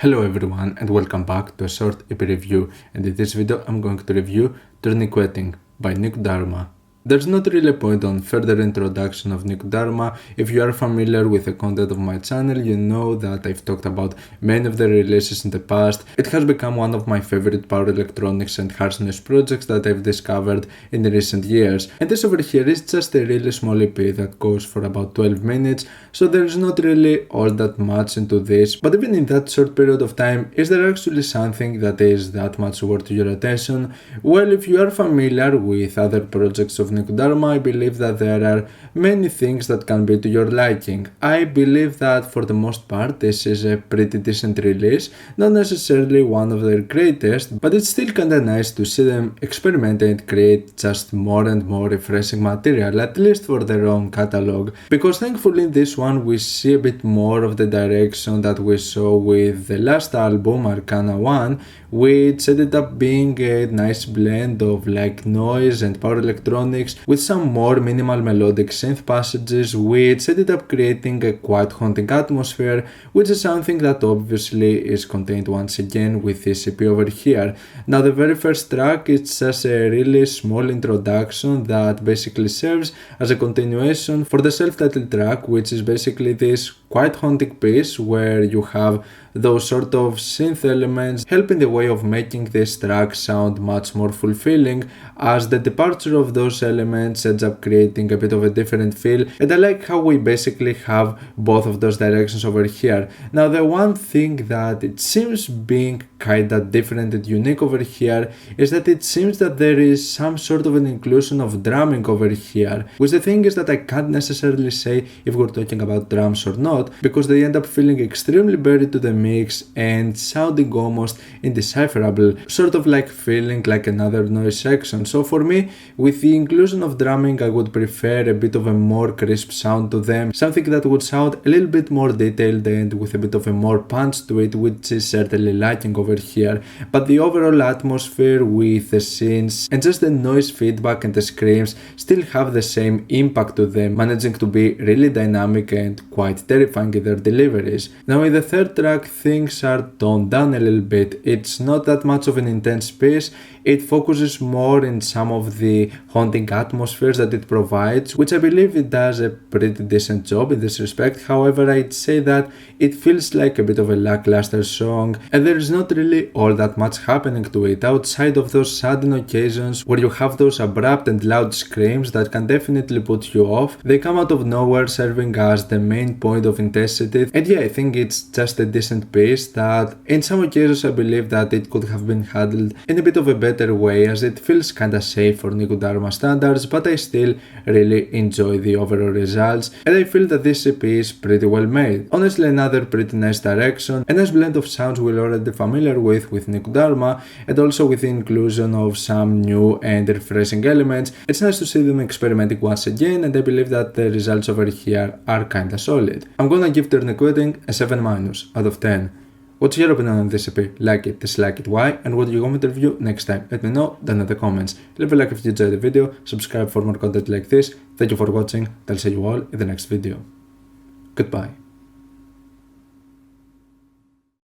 Hello everyone and welcome back to a short EP review, and in this video I'm going to review Tourniquetting by Niku Daruma. There's not really a point on further introduction of Niku Daruma. If you are familiar with the content of my channel, you know that I've talked about many of the releases in the past. It has become one of my favorite power electronics and harshness projects that I've discovered in recent years. And this over here is just a really small EP that goes for about 12 minutes, so there's not really all that much into this. But even in that short period of time, is there actually something that is that much worth your attention? Well, if you are familiar with other projects of Niku Daruma, I believe that there are many things that can be to your liking. I believe that for the most part this is a pretty decent release, not necessarily one of their greatest, but it's still kinda nice to see them experiment and create just more and more refreshing material, at least for their own catalog. Because thankfully in this one we see a bit more of the direction that we saw with the last album, Arcana 1, which ended up being a nice blend of like noise and power electronics with some more minimal melodic synth passages, which ended up creating a quite haunting atmosphere, which is something that obviously is contained once again with this EP over here. Now the very first track is just a really small introduction that basically serves as a continuation for the self-titled track, which is basically this quite haunting piece where you have those sort of synth elements helping the way of making this track sound much more fulfilling, as the departure of those elements ends up creating a bit of a different feel, and I like how we basically have both of those directions over here. Now the one thing that it seems being kinda different and unique over here is that it seems that there is some sort of an inclusion of drumming over here, which the thing is that I can't necessarily say if we're talking about drums or not, because they end up feeling extremely buried to the mix and sounding almost indecipherable, sort of like feeling like another noise section. So for me, with the inclusion of drumming, I would prefer a bit of a more crisp sound to them, something that would sound a little bit more detailed and with a bit of a more punch to it, which is certainly lacking over here. But the overall atmosphere with the scenes and just the noise feedback and the screams still have the same impact to them, managing to be really dynamic and quite terrifying in their deliveries. Now in the third track, things are toned down a little bit. It's not that much of an intense piece. It focuses more in some of the haunting atmospheres that it provides, which I believe it does a pretty decent job in this respect. However, I'd say that it feels like a bit of a lackluster song, and there is not really all that much happening to it outside of those sudden occasions where you have those abrupt and loud screams that can definitely put you off. They come out of nowhere, serving as the main point of intensity, and yeah, I think it's just a decent piece that in some occasions I believe that it could have been handled in a bit of a better way, as it feels kinda safe for Niku Daruma standards, but I still really enjoy the overall results, and I feel that this EP is pretty well made. Honestly, another pretty nice direction, a nice blend of sounds we're already familiar with Niku Daruma, and also with the inclusion of some new and refreshing elements. It's nice to see them experimenting once again, and I believe that the results over here are kinda solid. I'm gonna give Tourniquetting a 7- out of 10. What's your opinion on this EP? Like it, dislike it, why? And what do you want me to review next time? Let me know down in the comments. Leave a like if you enjoyed the video, subscribe for more content like this. Thank you for watching, I'll see you all in the next video. Goodbye.